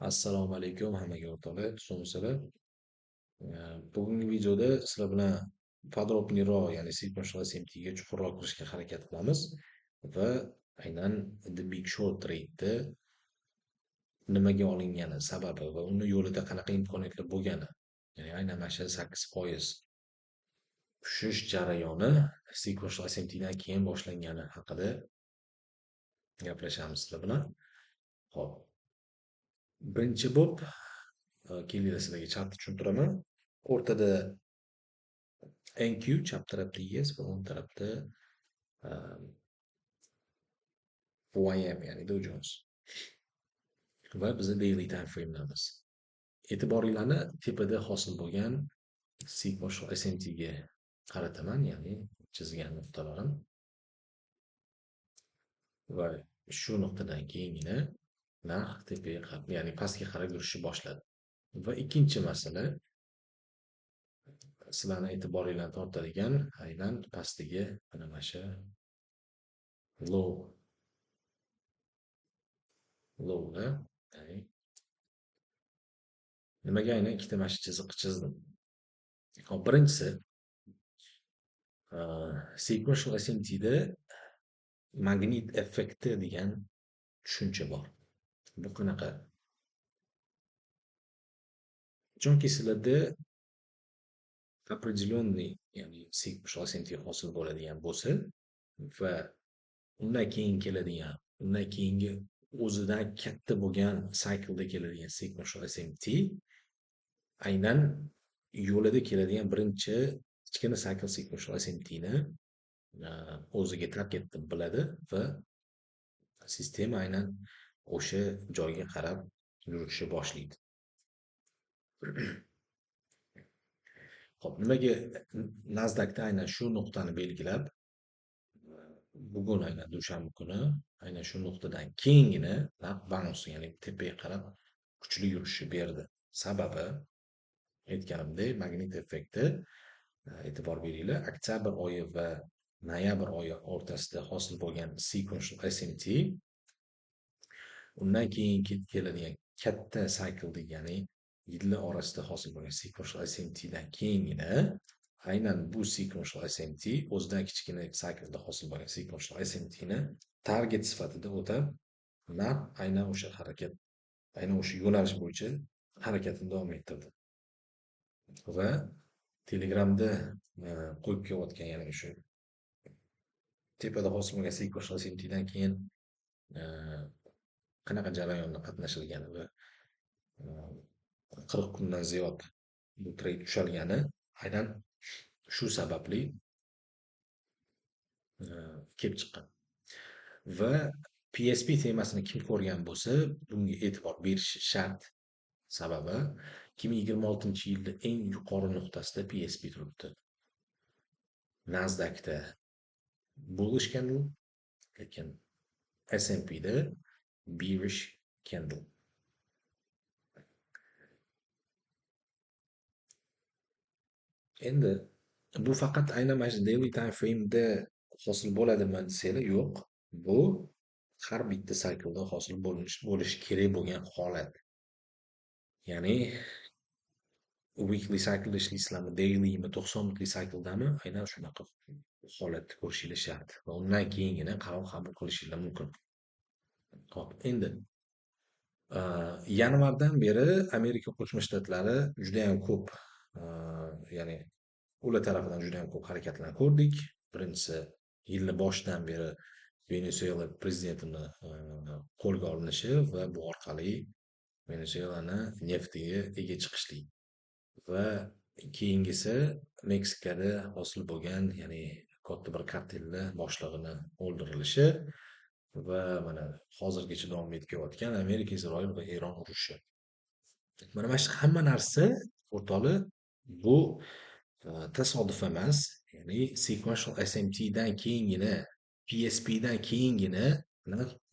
Assalomu alaykum hammaga o'rtoqlar, tushunmisizlar? Bugungi videoda sizlar bilan podrobniyroq, ya'ni C++ SMTga chuqurroq kirishga harakat qilamiz va aynan The Big Short Trade'da nimaga olingani, sababi va uni yo'lida qanaqa imkoniyatlar bo'lgani, ya'ni aynan mana shu 8% tushish jarayoni C++ SMTdan keyin boshlangani haqida gaplashamiz sizlar bilan. Xo'p, birinchi bo'lib kelinglar sizlarga chatni tushuntiraman. O'rtada NQ chap tarafda yes va o'ng tarafda YM ya'ni Dow Jones va bizni daily time frame'larimiz. E'tiboringlarni tepada hosil bo'lgan C boshqa SMT ga qarataman, ya'ni chizgan nuqtalarim va shu nuqtadan keyingina narx tepaga qarab, ya'ni pastga qarab yurishni boshladi. Va ikkinchi masala sizlarni e'tiboringlarni tortadigan aynan pastiga mana shu lowda, ya'ni nimaga aynan ikkita mana shu chiziq chizdim. Hop, birinchisi sequential SMTda magnit effekti degan tushuncha bor. Bu qanaqa? Chunki sizlarda определенный, ya'ni sequential SMT hosil bo'ladigan bo'lsa va undan keyin keladigan, undan keyingi o'zidan katta bo'lgan siklda keladigan sequential SMT aynan yo'lida keladigan birinchi kichkina cycle sequential SMTni o'ziga target deb biladi va sistema aynan o'sha joyga qarab yurishni boshlaydi. Xo'p, nimaga Nasdaqda aynan shu nuqtani belgilab, bugun aynan dushanba kuni aynan shu nuqtadan keyingina bounce, ya'ni tepaga qarab kuchli yurishni berdi. Sababi aytganimdek, magnit effekti, e'tibor beringlar, oktyabr oyi va noyabr oyi o'rtasida hosil bo'lgan sequential SMT undan keyin keladigan katta siklda, ya'ni yillar orasida hosil bo'lgan sequential SMTdan keyingina aynan bu sequential SMT o'zidan kichkina siklda hosil bo'lgan sequential SMTni target sifatida o'tab, aynan o'sha harakat, aynan o'sha yo'nalish bo'yicha harakatini davom ettirdi. Va Telegramda qo'yib kelayotgan, ya'ni shu tepada hosil bo'lgan sequential SMTdan keyin qanaqa jarayonda qatnashilgani va 40 kundan ziyod bu trade ushalgani aynan shu sababli kelib chiqqan. Va PSP temasini kim ko'rgan bo'lsa, bunga e'tibor berishi shart. Sababi 2026-yilda eng yuqori nuqtasida PSP turibdi. Nasdaqda bullish candle, lekin S&P'da bearish candle. Endi bu faqat aynan mana shu daily time frame'da hosil bo'ladimi desanglar, yo'q. Bu har bitta siklda hosil bo'lishi kerak bo'lgan holat. Ya'ni weekly cycle ishlaysizlarmi, dailymi, 90 minutlik sikldami, aynan shunaqa holatni ko'rishingiz shart va undan keyingina qaror qabul qilishingiz mumkin. Hop, endi yanvardan beri Amerika Qo'shma Shtatlari juda ham ko'p, ya'ni ular tarafidan juda ham ko'p harakatlarni ko'rdik. Birinchisi, yilning boshidan beri Venesuela prezidentini qo'lga olinishi va bu orqali Venesuelani neftiga ega chiqishlik. Va keyingisi Meksikada hosil bo'lgan, ya'ni katta bir kartelni boshlig'ini o'ldirilishi va mana hozirgacha davom etayotgan Amerika, Isroil va Eron urushi. Mana shu hamma narsa o'rtoqlar, bu tasodif emas. Ya'ni sequential SMTdan keyingina, PSPdan keyingina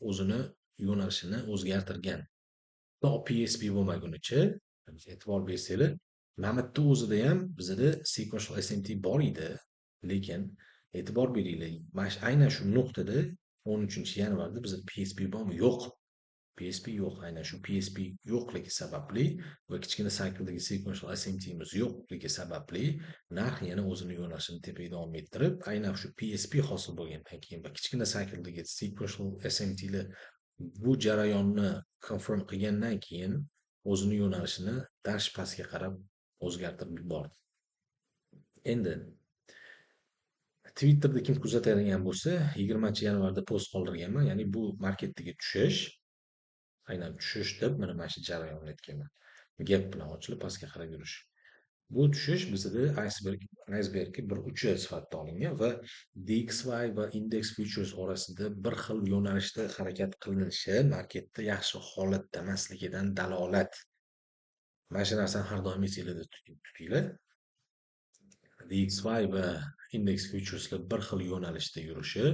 o'zini yo'nalishini o'zgartirgan. To PSP bo'lmagunicha e'tibor bersanglar, mana bu o'zida ham bizda sequential SMT bor edi, lekin e'tibor beringlar, mana aynan shu nuqtada 13-yanvarda bizda PSP bormi? Yo'q. PSP yo'q. Aynan shu PSP yo'qligi sababli va kichkina saykldagi sequential SMT'miz yo'qligi sababli narx yana o'zini yo'nalishini tepaga davom ettirib, aynan shu PSP hosil bo'lgandan keyin va kichkina saykldagi sequential SMT'li bu jarayonni confirm qilgandan keyin o'zini yo'nalishini darsh pastga qarab o'zgartirib yubordi. Endi Twitterda kim kuzatadigan bo'lsa, 20 yanvarda post qoldirganman. Ya'ni bu marketdagi tushish, aynan tushish deb mana shu jarayonni aytganman. Gap bilan ochilib pastga qarab yurish. Bu tushish bizda aysbergning bir uchi sifatida olingan va DXY va index futures orasida bir xil yo'nalishda harakat qilinishi marketda yaxshi holatda emasligidan dalolat. Mana shu narsani har doim esinglarda tutinglar. DXY va index futureslar bir xil yo'nalishda yurishi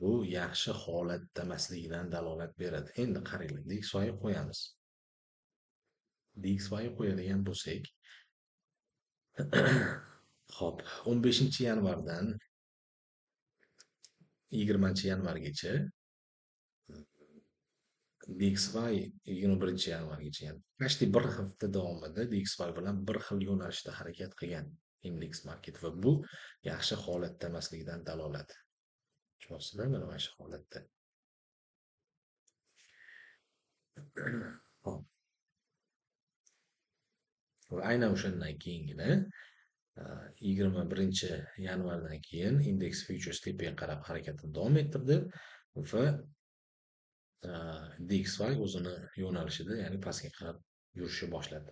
bu yaxshi holatda emasligidan dalolat beradi. Endi qaranglar, DXY qo'yamiz. DXY qo'yadigan bo'lsak, Xo'p, 15 yanvardan 20 yanvargacha DXY 21 yanvargacha, ya'ni почти bir hafta davomida DXY bilan bir xil yo'nalishda harakat qilgan indeks market va bu yaxshi holatda emasligidan dalolat. Tushunyapsizlar, mana shu holatda. Hop. Va aynan o'shandan keyingina 21 yanvardan keyin indeks futures tepaga qarab harakatini davom ettirdi va DXY o'zini yo'nalishida, ya'ni pastga qarab yurishni boshladi.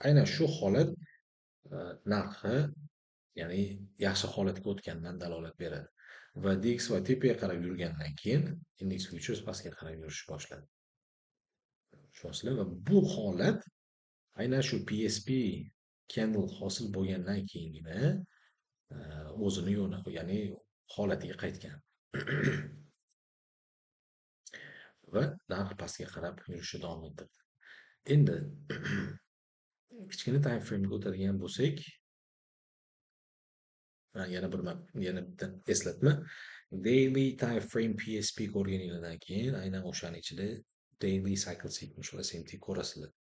Aynan shu holat narxi, ya'ni yaxshi holatga o'tganidan dalolat beradi. Va DXY tepaga qarab yurgandan keyin indeks futures pastga qarab yurishni boshladi. Tushunyapsizlar? Va bu holat aynan shu PSP candle hosil bo'lgandan keyingina o'zini ya'ni holatiga qaytgan. Va narx pastga qarab yurishni davom ettirdi. Endi kichkina time frame ga o'tadigan bo'lsak, yana bitta eslatma. Daily time frame PSP ko'rganingizdan keyin aynan o'shaning ichida daily cycle sequential SMT ko'rasizlar.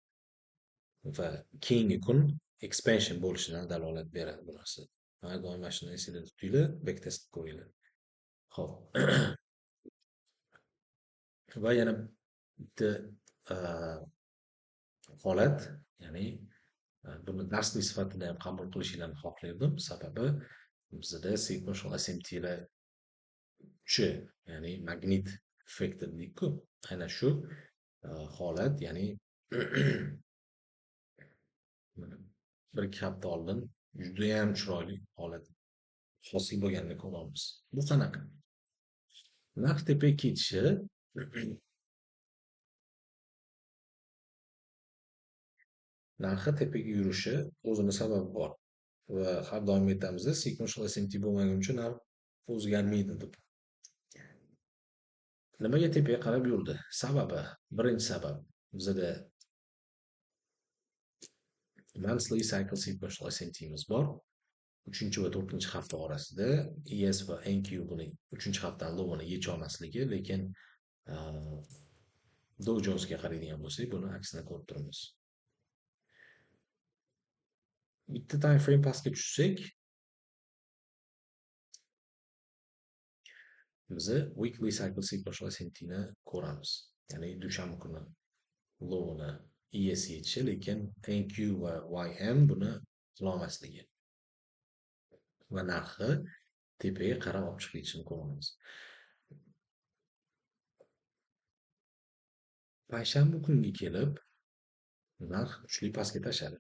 Va keyingi kun expansion bo'lishidan dalolat beradi bu narsa. Har doim mana shuni esingizda tutinglar, backtest ko'ringlar. Xo'p. Va yana bitta holat, ya'ni buni darslik sifatida ham qabul qilishinglarni xohlardim. Sababi bizda sequential SMT'lar ya'ni magnit effekti deydi-ku. Aynan shu holat, ya'ni bir ikki hafta oldin juda ham chiroyli holat hosil bo'lganini ko'ramiz. Bu qanaqa? Narx tepaga ketishi narxi tepaga yurishi o'zini sababi bor. Va har doim aytamiz, sequential SMT bo'lmaguncha narx o'zgarmaydi deb. Nimaga tepaga qarab yurdi? Sababi, birinchi sabab bizda monthly cycle sequential SMT'miz bor. 3 va 4 hafta orasida ES va NQ buni 3 haftani lowini yecha olmasligi, lekin Dow Jonesga qaraydigan bo'lsak, buni aksini ko'rib turibmiz. Bitta time frame pastga tushsak, biz weekly cycle sequential SMT'ni ko'ramiz. Ya'ni dushanba kuni lowini ES yetishi, lekin NQ va YM buni qilolmasligi. Va narxi tepaga qarab olib chiqishini ko'ramiz. Payshanba kunga kelib narx kuchli pastga tashladi.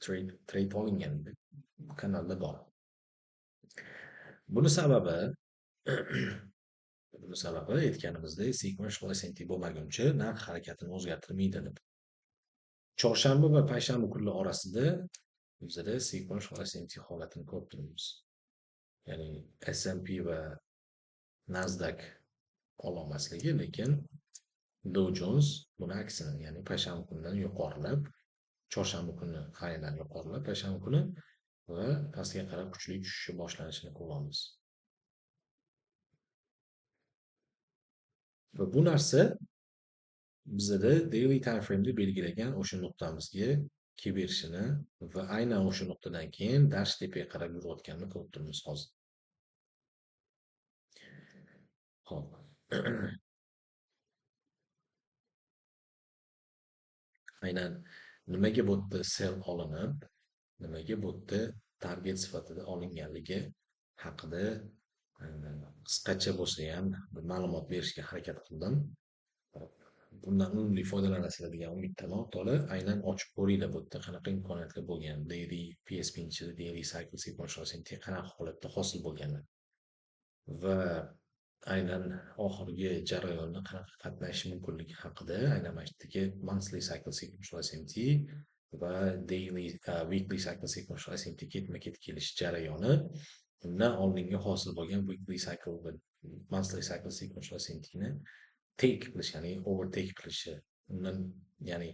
Trade olingan kanalda bor. Buni sababi aytganimizdek, sequential SMT bo'lmaguncha narx harakatini o'zgartirmaydi deb. Chorshanba va payshanba kunlari orasida bizda sequential SMT holatini ko'rib turibmiz. Ya'ni S&P va Nasdaq ololmasligi, lekin Dow Jones buni aksini, ya'ni payshanba kunidan yuqorilab, chorshanba kuni xayrdan yuqorilab, payshanba kuni va pastga qarab kuchli tushishi boshlanishini ko'ramiz. Va bu narsa bizada daily time frame'da belgilagan o'sha nuqtamizga kelib berishini va aynan o'sha nuqtadan keyin dars tepaga qarab yurayotganini ko'rib turibmiz hozir. Hop. Aynan nimaga bu yerda sell olinib, nimaga bu yerda target sifatida olinganligi haqida qisqacha bo'lsa ham bir ma'lumot berishga harakat qildim. Bundan unumli foydalanasizlar degan umiddaman. To'la aynan ochib ko'ringlar bu yerda qanaqa imkoniyatlar bo'lgan. Daily PSP'ni ichida daily cycle sequential qanaqa holatda hosil bo'lganlar va aynan oxirgi jarayonni qanaqa qatnashish mumkinligi haqida aynan mana shu yerdagi monthly cycle sequential SMT va daily weekly cycle sequential SMT ketma-ket kelish jarayoni, undan oldingi hosil bo'lgan weekly cycle va monthly cycle sequential SMTni take qilish, ya'ni overtake qilishi, undan ya'ni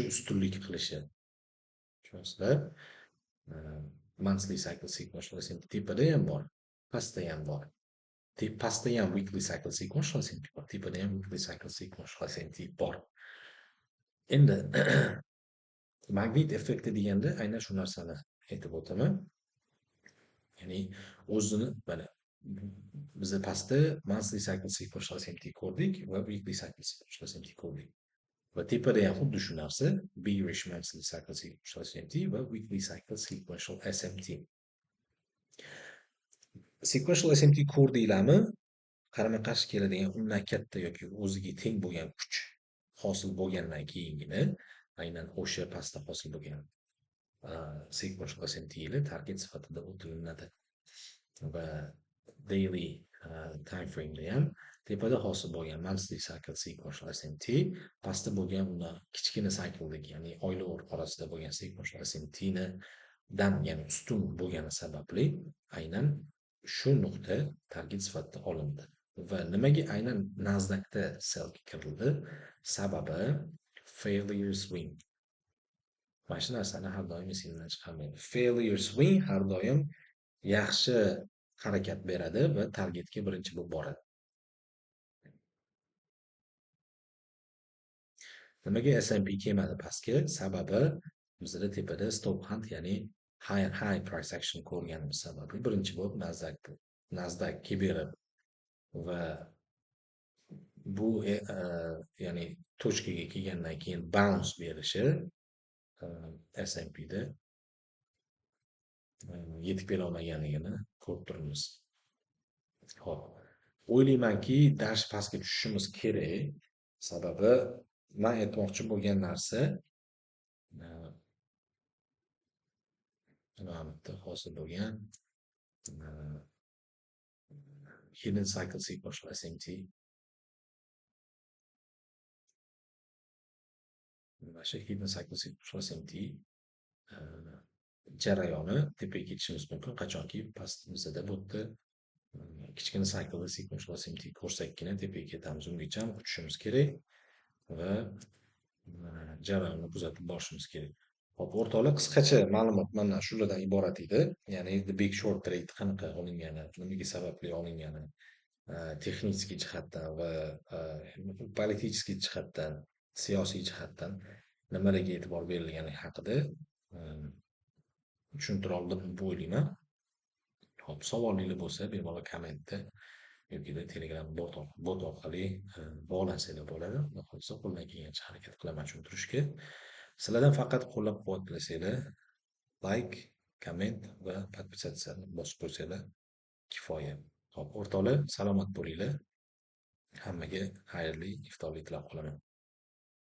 ustunlik qilishi. Tushunasizlar? Monthly cycle sequential SMT tepada ham bor, pastda ham bor. Pastda ham weekly cycle sequential SMT bor, tepada ham weekly cycle sequential SMT bor. Endi magnit effekti deganda aynan shu narsani aytib o'taman. Ya'ni o'zini mana biz pastda monthly cycle sequential SMT ko'rdik va weekly cycle sequential SMT ko'rdik. Va tepada ham xuddi shu narsa bearish monthly cycle sequential SMT va weekly cycle sequential SMT. Sequential SMT ko'rdinglarmi? Qarama-qarshi keladigan undan katta yoki o'ziga teng bo'lgan kuch hosil bo'lgandan keyingina aynan o'sha pastda hosil bo'lgan sequential SMT ile target sifatida o'tilinadi. Va daily time frame'da ham tepada hosil bo'lgan monthly cycle sequential SMT, pastda bo'lgan undan kichkina cycledagi, ya'ni oylar orasida bo'lgan sequential SMTni dan ya'ni ustun bo'lgani sababli aynan shu nuqta target sifatida olindi. Va nimaga aynan Nasdaqda sell kirildi? Sababi failure swing. Mana shu narsani har doim esingizdan chiqarmang. Failure swing har doim yaxshi harakat beradi va targetga birinchi bo'lib boradi. Nimaga S&P kelmadi pastga? Sababi bizda tepada stop hunt, ya'ni high price action ko'rganimiz sababli birinchi bo'lib Nasdaq kelib beradi va bu ya'ni tochkaga kelgandan keyin bounce berishi S&Pda yetib kela olmaganligini ko'rib turibmiz. Xo'p, o'ylaymanki dars pastga tushishimiz kerak. Sababi men aytmoqchi bo'lgan narsa bitta hosil bo'lgan hidden cycle sequential SMT mana shu hidden cycle sequential SMT jarayoni tepaga ketishimiz mumkin qachonki pastimizda bu yerda kichkina cycle sequential SMT ko'rsakkina tepaga ketamiz. Ungacha ham kutishimiz kerak va jarayonni kuzatib borishimiz kerak. Hop, o'rtoqlar, qisqacha ma'lumot mana shulardan iborat edi. Ya'ni the big short trade qanaqa olingani, nimaga sababli olingani, texnik jihatdan va politik jihatdan, siyosiy jihatdan nimalarga e'tibor berilgani haqida tushuntira oldim deb o'ylayman. Hop, savolinglar bo'lsa bemalol kommentda yoki Telegram bot orqali bog'lansanglar bo'ladi. Xudo xohlasa qo'ldan kelgancha harakat qilaman tushuntirishga. Sizlardan faqat qo'llab-quvvatlasanglar, like, komment va podpisatsiyani bosib qo'ysanglar kifoya. Hop, o'rtoqlar, salomat bo'linglar. Hammaga xayrli iftorlik tilab qolaman.